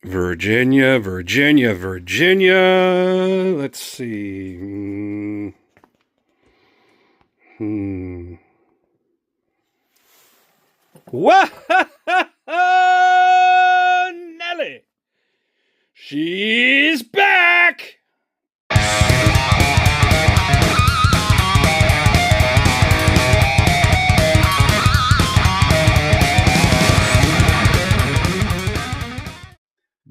Virginia, Virginia, Virginia. Let's see. Whoa, Nelly. She's back.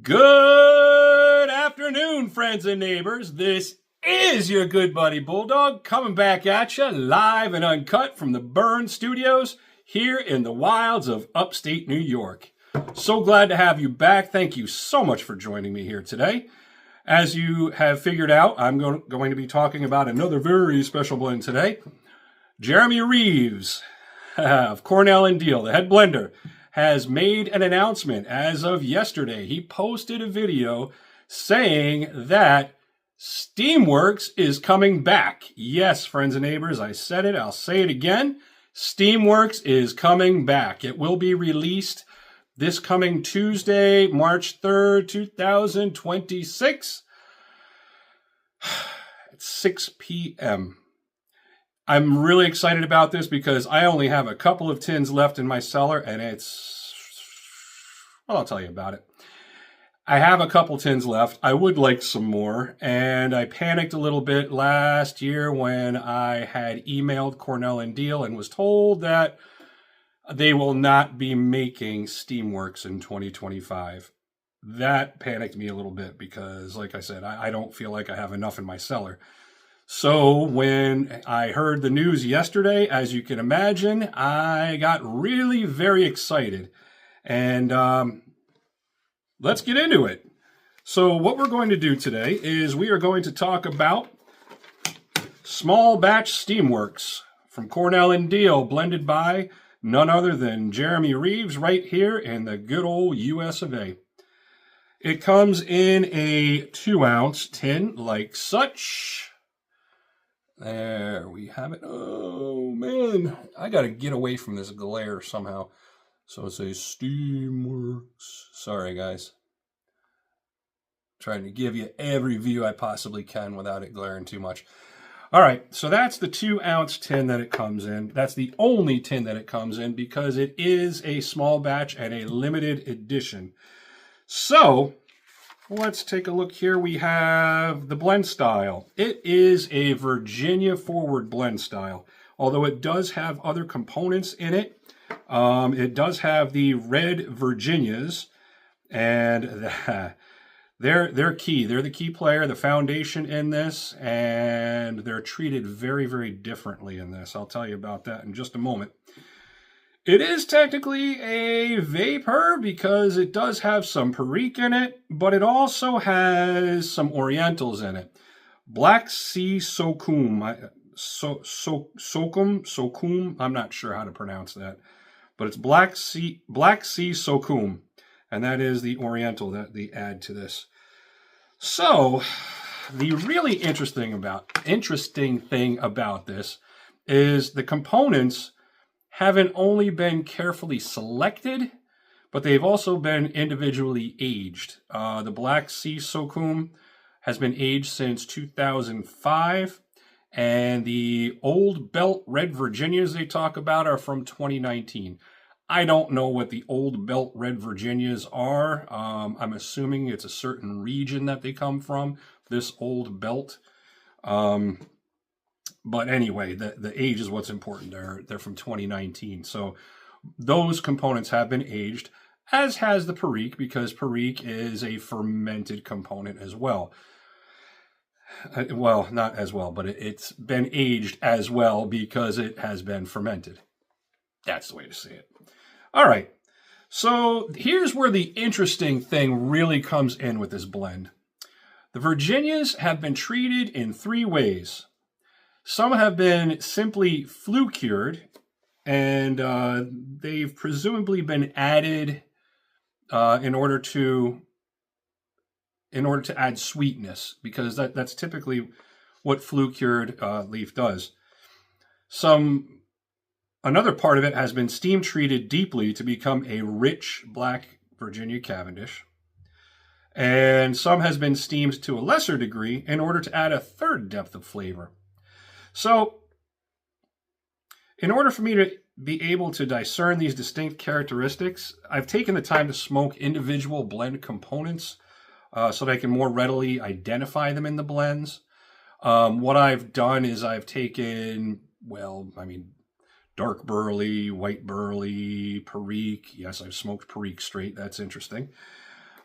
Good afternoon, friends and neighbors. This is your good buddy Bulldawg coming back at you live and uncut from the Burn Studios here in the wilds of upstate New York. So glad to have you back. Thank you so much for joining me here today. As you have figured out, I'm going to be talking about another very special blend today. Jeremy Reeves of Cornell and Diehl, the head blender, has made an announcement as of yesterday. He posted a video saying that Steamworks is coming back. Yes, friends and neighbors, I said it. I'll say it again. Steamworks is coming back. It will be released this coming Tuesday, March 3rd, 2026 at 6 p.m. I'm really excited about this because I only have a couple of tins left in my cellar, and well, I'll tell you about it. I have a couple tins left. I would like some more, and I panicked a little bit last year when I had emailed Cornell and Diehl and was told that they will not be making Steamworks in 2025. That panicked me a little bit because, like I said, I don't feel like I have enough in my cellar. So when I heard the news yesterday, as you can imagine, I got really very excited. And let's get into it. So what we're going to do today is we are going to talk about small batch Steamworks from Cornell and Diehl, blended by none other than Jeremy Reeves right here in the good old US of A. It comes in a 2-ounce tin like such. There we have it. Oh, man. I got to get away from this glare somehow. So it says Steamworks. Sorry, guys. Trying to give you every view I possibly can without it glaring too much. All right, so that's the 2-ounce tin that it comes in. That's the only tin that it comes in because it is a small batch and a limited edition. So let's take a look here. We have the blend style. It is a Virginia forward blend style, although it does have other components in it. It does have the red Virginias, and they're key. They're the key player, the foundation in this, and they're treated very, very differently in this. I'll tell you about that in just a moment. It is technically a vapor because it does have some Perique in it, but it also has some Orientals in it. Black Sea Sokum, Sokum, I'm not sure how to pronounce that, but it's Black Sea Sokum, and that is the Oriental that they add to this. So the really interesting thing about this is the components haven't only been carefully selected, but they've also been individually aged. The Black Sea Sokum has been aged since 2005, and the Old Belt Red Virginias they talk about are from 2019. I don't know what the Old Belt Red Virginias are. I'm assuming it's a certain region that they come from, this Old Belt. But anyway, the age is what's important. They're from 2019. So those components have been aged, as has the Perique, because Perique is a fermented component as well. Well, not as well, but it's been aged as well because it has been fermented. That's the way to say it. All right. So here's where the interesting thing really comes in with this blend. The Virginias have been treated in 3 ways. Some have been simply flue cured, and they've presumably been added in order to add sweetness, because that's typically what flue cured leaf does. Another part of it has been steam treated deeply to become a rich black Virginia Cavendish. and some has been steamed to a lesser degree in order to add a third depth of flavor. So, in order for me to be able to discern these distinct characteristics, I've taken the time to smoke individual blend components so that I can more readily identify them in the blends. What I've done is I've taken, dark burley, white burley, Perique. Yes, I've smoked Perique straight. That's interesting.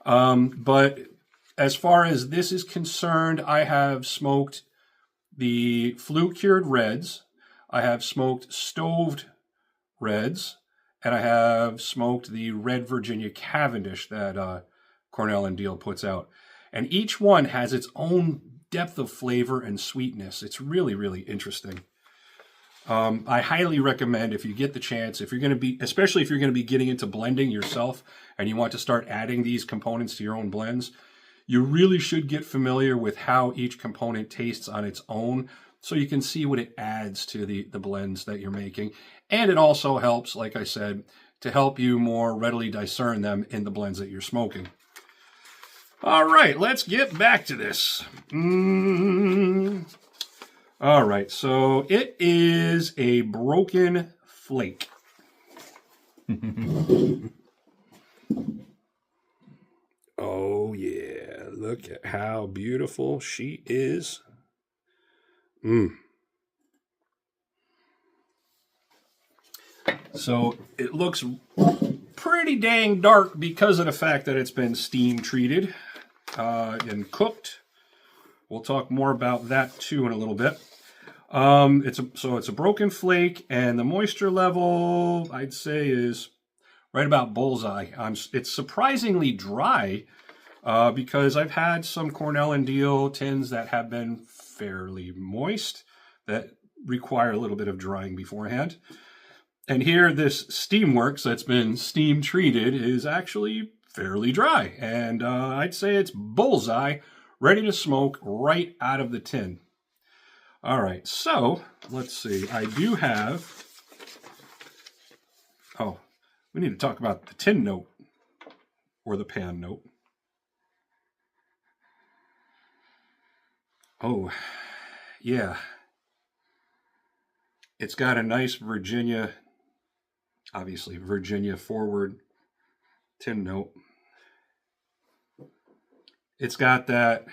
But as far as this is concerned, I have smoked the flue-cured reds. I have smoked stoved reds. And I have smoked the red Virginia Cavendish that Cornell and Diehl puts out. And each one has its own depth of flavor and sweetness. It's really, really interesting. I highly recommend, if you get the chance, especially if you're going to be getting into blending yourself and you want to start adding these components to your own blends, you really should get familiar with how each component tastes on its own so you can see what it adds to the blends that you're making. And it also helps, like I said, to help you more readily discern them in the blends that you're smoking. All right, let's get back to this. All right, so it is a broken flake. Oh, yeah. Look at how beautiful she is. So it looks pretty dang dark because of the fact that it's been steam treated and cooked. We'll talk more about that too in a little bit. It's a broken flake, and the moisture level I'd say is right about bullseye. It's surprisingly dry because I've had some Cornell and Diehl tins that have been fairly moist that require a little bit of drying beforehand. And here, this Steamworks that's been steam treated is actually fairly dry, and I'd say it's bullseye, ready to smoke right out of the tin. All right, so let's see. I do have... Oh, we need to talk about the tin note or the pan note. Oh, yeah. It's got a nice Virginia, obviously Virginia forward tin note. It's got that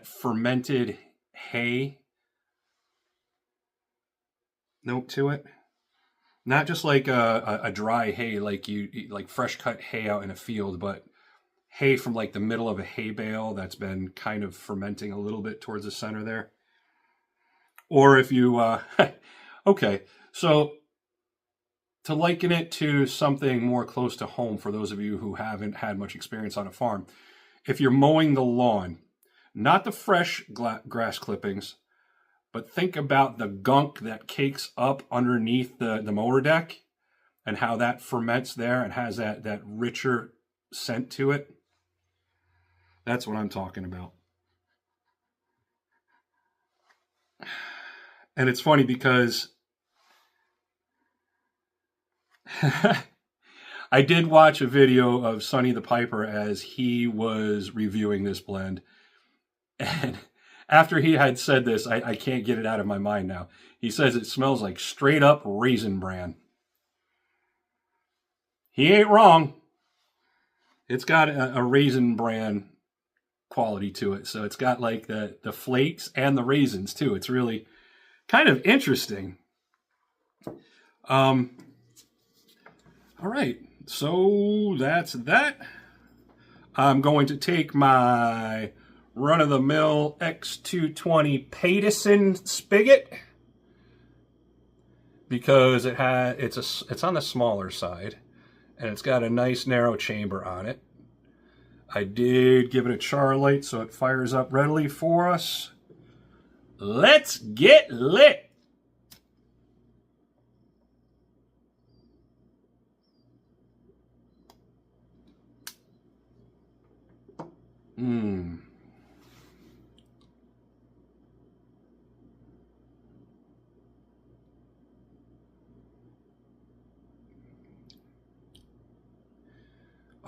fermented hay note to it. Not just like a dry hay, like like fresh cut hay out in a field, but hay from like the middle of a hay bale that's been kind of fermenting a little bit towards the center there. Or if you, okay, so to liken it to something more close to home for those of you who haven't had much experience on a farm, if you're mowing the lawn, not the fresh grass clippings, but think about the gunk that cakes up underneath the mower deck and how that ferments there and has that richer scent to it. That's what I'm talking about. And it's funny because I did watch a video of Sonny the Piper as he was reviewing this blend. And after he had said this, I can't get it out of my mind now. He says it smells like straight up Raisin Bran. He ain't wrong. It's got a Raisin Bran quality to it. So it's got like the flakes and the raisins too. It's really kind of interesting. All right, so that's that. I'm going to take my run-of-the-mill X220 Paterson spigot because it's on the smaller side and it's got a nice narrow chamber on it. I did give it a char light so it fires up readily for us. Let's get lit.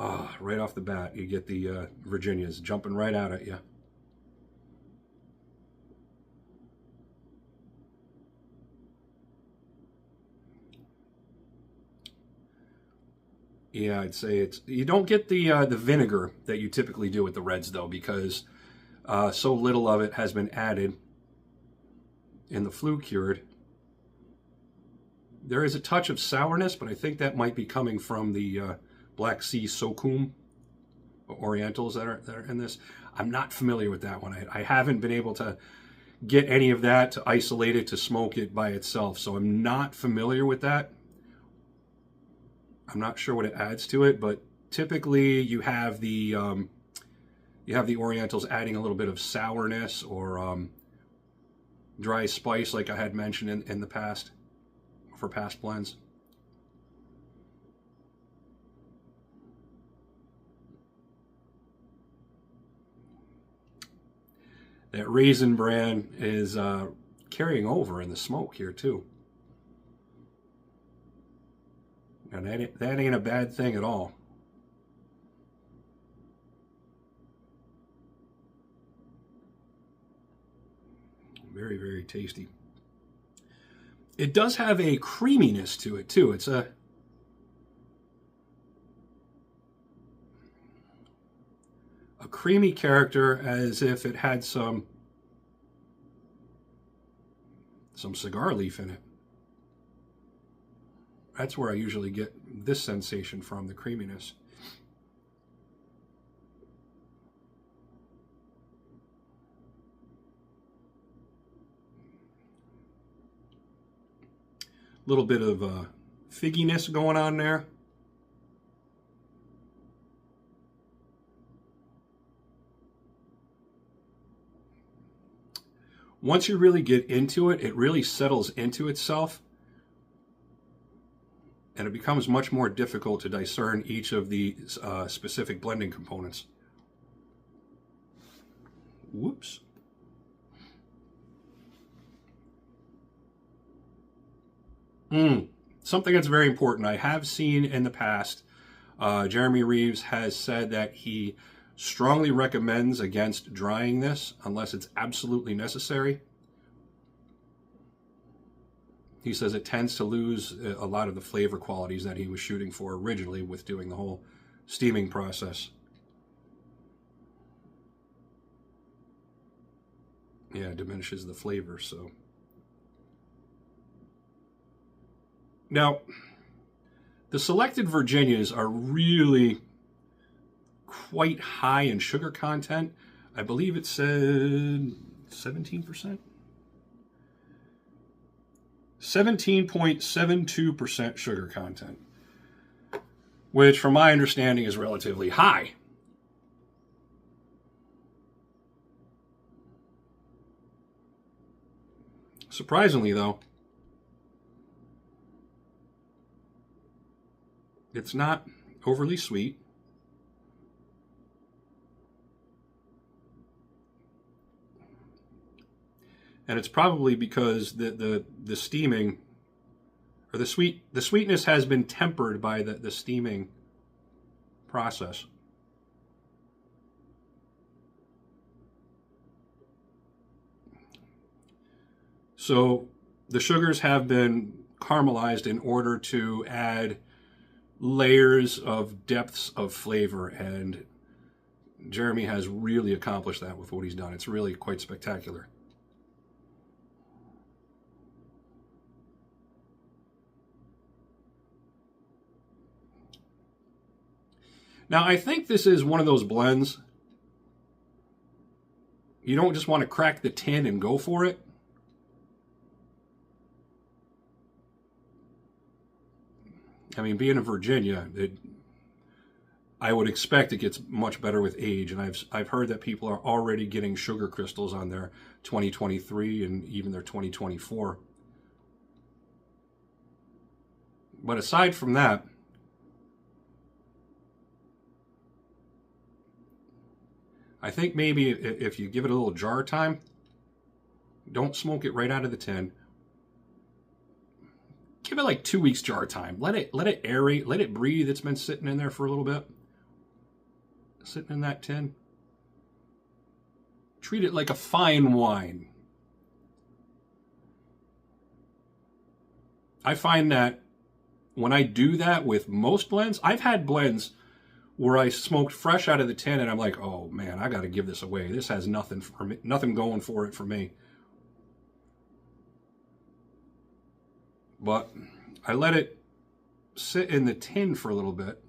Ah, right off the bat, you get the Virginias jumping right out at you. Yeah, I'd say it's, you don't get the vinegar that you typically do with the reds though, because so little of it has been added in the flue cured. There is a touch of sourness, but I think that might be coming from the Black Sea Sokum Orientals that are in this. I'm not familiar with that one. I haven't been able to get any of that to isolate it to smoke it by itself, so I'm not familiar with that. I'm not sure what it adds to it, but typically you have the Orientals adding a little bit of sourness or dry spice, like I had mentioned in the past for past blends. That raisin bran is carrying over in the smoke here too. And that ain't a bad thing at all. Very, very tasty. It does have a creaminess to it too. It's a creamy character, as if it had some cigar leaf in it. That's where I usually get this sensation from, the creaminess. A little bit of figginess going on there. Once you really get into it, it really settles into itself, and it becomes much more difficult to discern each of the specific blending components. Whoops. Something that's very important. I have seen in the past, Jeremy Reeves has said that he strongly recommends against drying this unless it's absolutely necessary. He says it tends to lose a lot of the flavor qualities that he was shooting for originally with doing the whole steaming process. Yeah, it diminishes the flavor, so. Now, the selected Virginias are really quite high in sugar content. I believe it said 17%? 17.72% sugar content, which from my understanding is relatively high. Surprisingly though, it's not overly sweet. And it's probably because the steaming, or the sweetness has been tempered by the steaming process. So the sugars have been caramelized in order to add layers of depths of flavor, and Jeremy has really accomplished that with what he's done. It's really quite spectacular. Now, I think this is one of those blends, you don't just want to crack the tin and go for it. I mean, being in Virginia, I would expect it gets much better with age, and I've heard that people are already getting sugar crystals on their 2023 and even their 2024. But aside from that, I think maybe if you give it a little jar time, don't smoke it right out of the tin. Give it like 2 weeks jar time. Let it aerate, let it breathe. It's been sitting in there for a little bit. sitting in that tin. Treat it like a fine wine. I find that when I do that with most blends, I've had blends where I smoked fresh out of the tin and I'm like, oh man, I got to give this away. This has nothing for me, nothing going for it for me. But I let it sit in the tin for a little bit,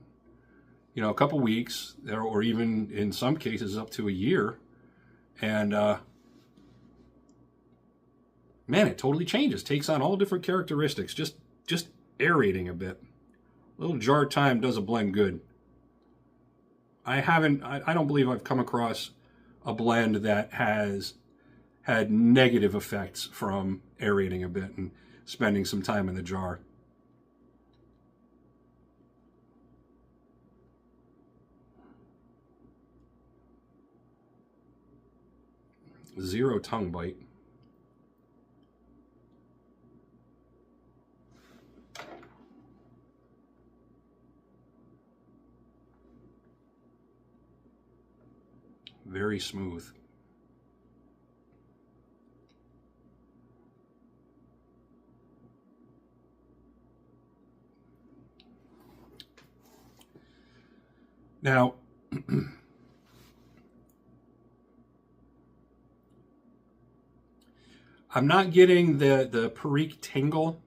you know, a couple weeks, or even in some cases up to a year. And man, it totally changes. Takes on all different characteristics. Just aerating a bit. A little jar time does a blend good. I don't believe I've come across a blend that has had negative effects from aerating a bit and spending some time in the jar. Zero tongue bite. Very smooth. Now, I'm not getting the Perique tingle.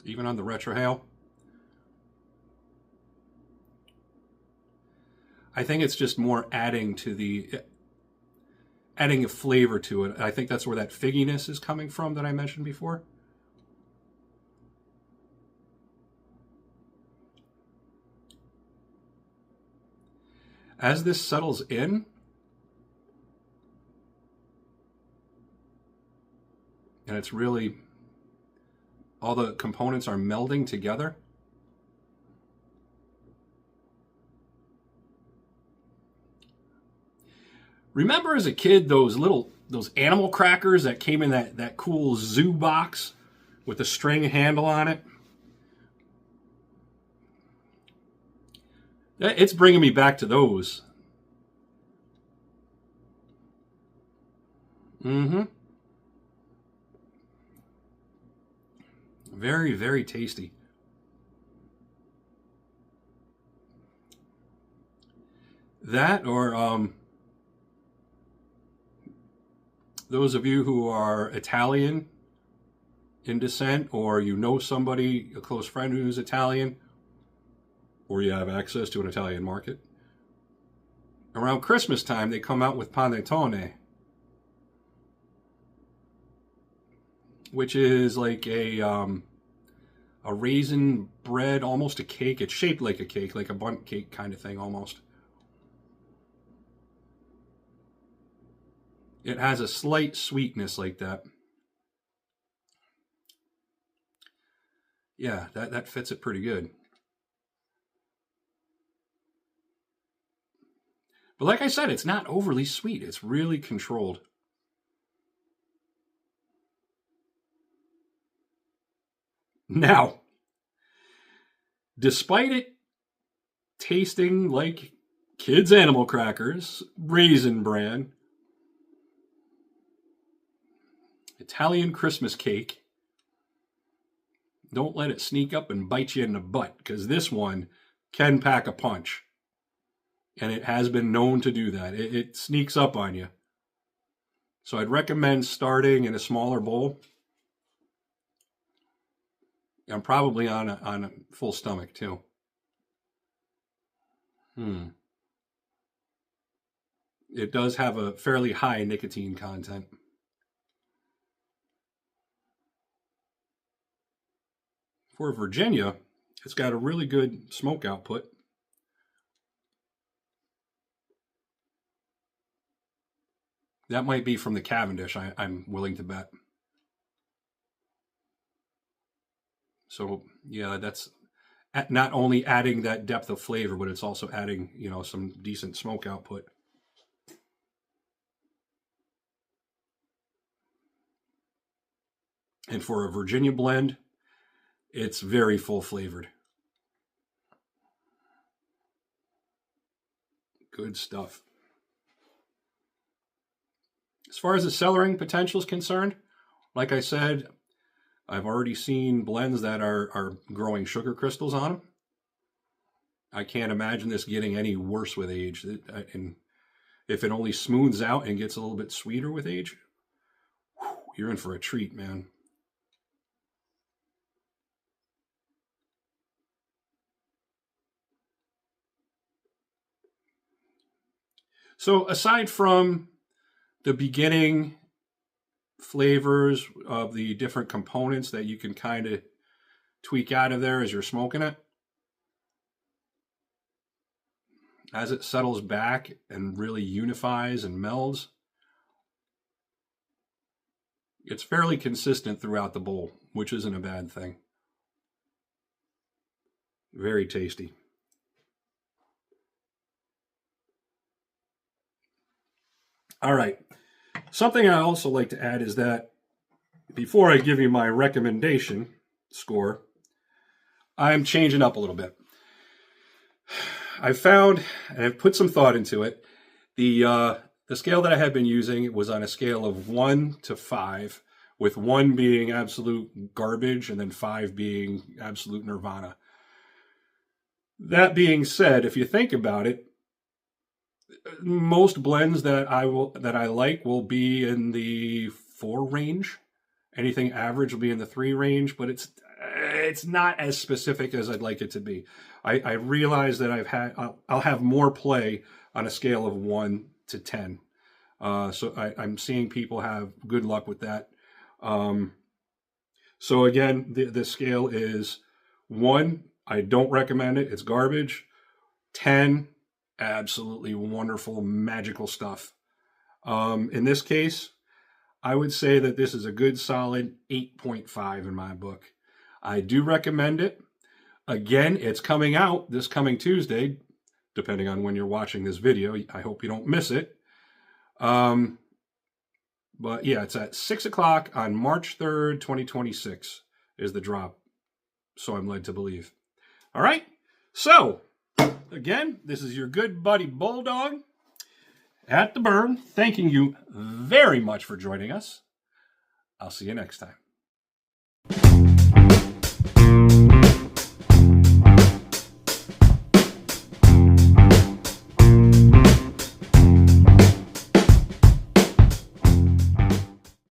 Even on the retrohale. I think it's just more adding a flavor to it. I think that's where that figginess is coming from that I mentioned before. As this settles in, and it's really, all the components are melding together. Remember as a kid those animal crackers that came in that cool zoo box with the string handle on it? It's bringing me back to those. Mm-hmm. Very, very tasty. That, or those of you who are Italian in descent, or you know somebody, a close friend who's Italian, or you have access to an Italian market, around Christmas time they come out with panettone, which is like a raisin bread, almost a cake. It's shaped like a cake, like a bundt cake kind of thing almost. It has a slight sweetness like that. Yeah, that fits it pretty good. But like I said, it's not overly sweet. It's really controlled. Now, despite it tasting like kids' animal crackers, Raisin Bran, Italian Christmas cake, don't let it sneak up and bite you in the butt, because this one can pack a punch. And it has been known to do that. It sneaks up on you. So I'd recommend starting in a smaller bowl. And probably on a full stomach too. It does have a fairly high nicotine content. For Virginia, it's got a really good smoke output. That might be from the Cavendish, I'm willing to bet. So yeah, that's not only adding that depth of flavor, but it's also adding, you know, some decent smoke output. And for a Virginia blend, It's very full flavored. Good stuff. As far as the cellaring potential is concerned, like I said, I've already seen blends that are growing sugar crystals on them. I can't imagine this getting any worse with age. And if it only smooths out and gets a little bit sweeter with age, you're in for a treat, man. So aside from the beginning flavors of the different components that you can kind of tweak out of there as you're smoking it, as it settles back and really unifies and melds, it's fairly consistent throughout the bowl, which isn't a bad thing. Very tasty. All right. Something I also like to add is that before I give you my recommendation score, I'm changing up a little bit. I found, and I've put some thought into it, the scale that I had been using was on a scale of 1 to 5, with 1 being absolute garbage and then 5 being absolute nirvana. That being said, if you think about it, most blends that I like will be in the 4 range. Anything average will be in the 3 range, but it's not as specific as I'd like it to be. I realize that I'll have more play on a scale of 1 to 10. So I'm seeing people have good luck with that. So again, the scale is 1, I don't recommend it. It's garbage. 10, absolutely wonderful, magical stuff. In this case, I would say that this is a good solid 8.5 in my book. I do recommend it. Again, it's coming out this coming Tuesday, depending on when you're watching this video. I hope you don't miss it. But yeah, it's at 6 o'clock on March 3rd, 2026 is the drop. So I'm led to believe. All right. So again, this is your good buddy Bulldawg at the burn, thanking you very much for joining us. I'll see you next time.